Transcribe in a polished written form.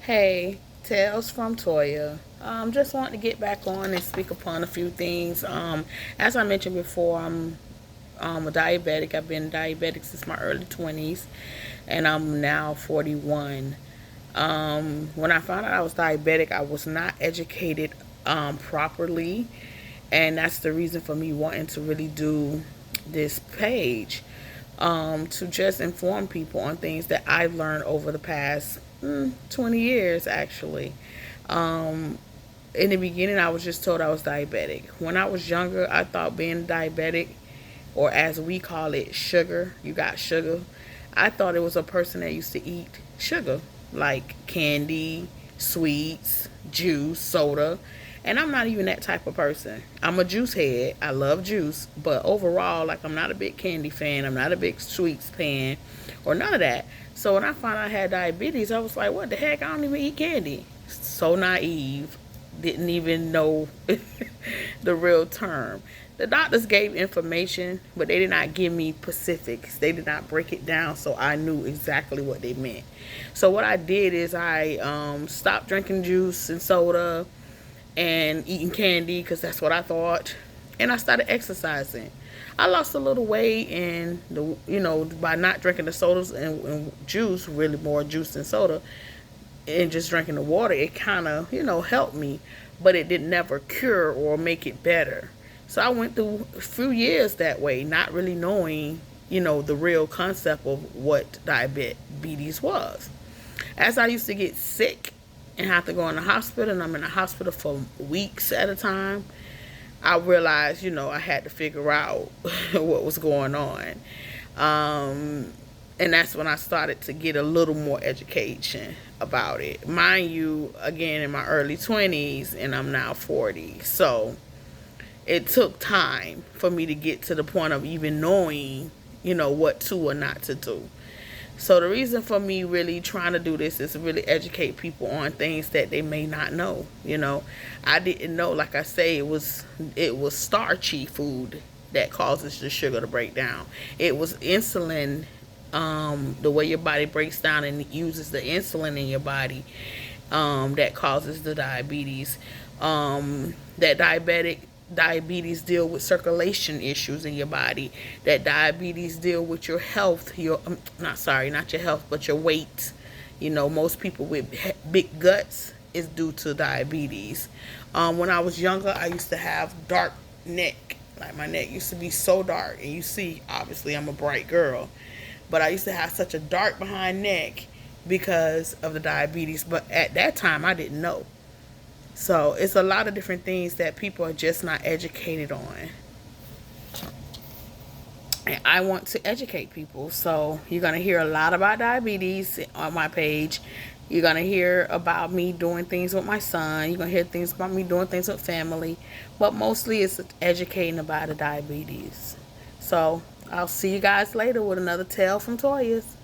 Hey, Tales from Toya. Just wanted to get back on and speak upon a few things. As I mentioned before, I'm a diabetic. I've been diabetic since my early 20s, and I'm now 41. When I found out I was diabetic, I was not educated properly, and that's the reason for me wanting to really do this page, to just inform people on things that I've learned over the past 20 years, actually. Um, in the beginning, I was just told I was diabetic. When I was younger, I thought being diabetic, or as we call it, sugar, you got sugar, I thought it was a person that used to eat sugar, like candy, sweets, juice, soda. And I'm not even that type of person. I'm a juice head. I love juice. But overall, like, I'm not a big candy fan. I'm not a big sweets fan or none of that. So when I found out I had diabetes, I was like, what the heck? I don't even eat candy. So naive. Didn't even know the real term. The doctors gave information, but they did not give me specifics. They did not break it down so I knew exactly what they meant. So what I did is I stopped drinking juice and soda and eating candy because that's what I thought. And I started exercising. I lost a little weight, and by not drinking the sodas and juice, really more juice than soda, and just drinking the water, it kind of helped me, but it did never cure or make it better. So I went through a few years that way, not really knowing the real concept of what diabetes was. As I used to get sick and have to go in the hospital, and I'm in the hospital for weeks at a time, I realized, I had to figure out what was going on. And that's when I started to get a little more education about it. Mind you, again, in my early 20s, and I'm now 40. So it took time for me to get to the point of even knowing, what to or not to do. So the reason for me really trying to do this is to really educate people on things that they may not know. I didn't know, like I say, it was starchy food that causes the sugar to break down. It was insulin, the way your body breaks down and uses the insulin in your body, that causes the diabetes. That diabetes deal with circulation issues in your body. That diabetes deal with your health, your not your health, but your weight. Most people with big guts is due to diabetes. When I was younger, I used to have dark neck. Like, my neck used to be so dark, and you see, obviously I'm a bright girl, but I used to have such a dark behind neck because of the diabetes. But at that time, I didn't know. So it's a lot of different things that people are just not educated on. And I want to educate people. So you're going to hear a lot about diabetes on my page. You're going to hear about me doing things with my son. You're going to hear things about me doing things with family. But mostly it's educating about the diabetes. So I'll see you guys later with another tale from Toya's.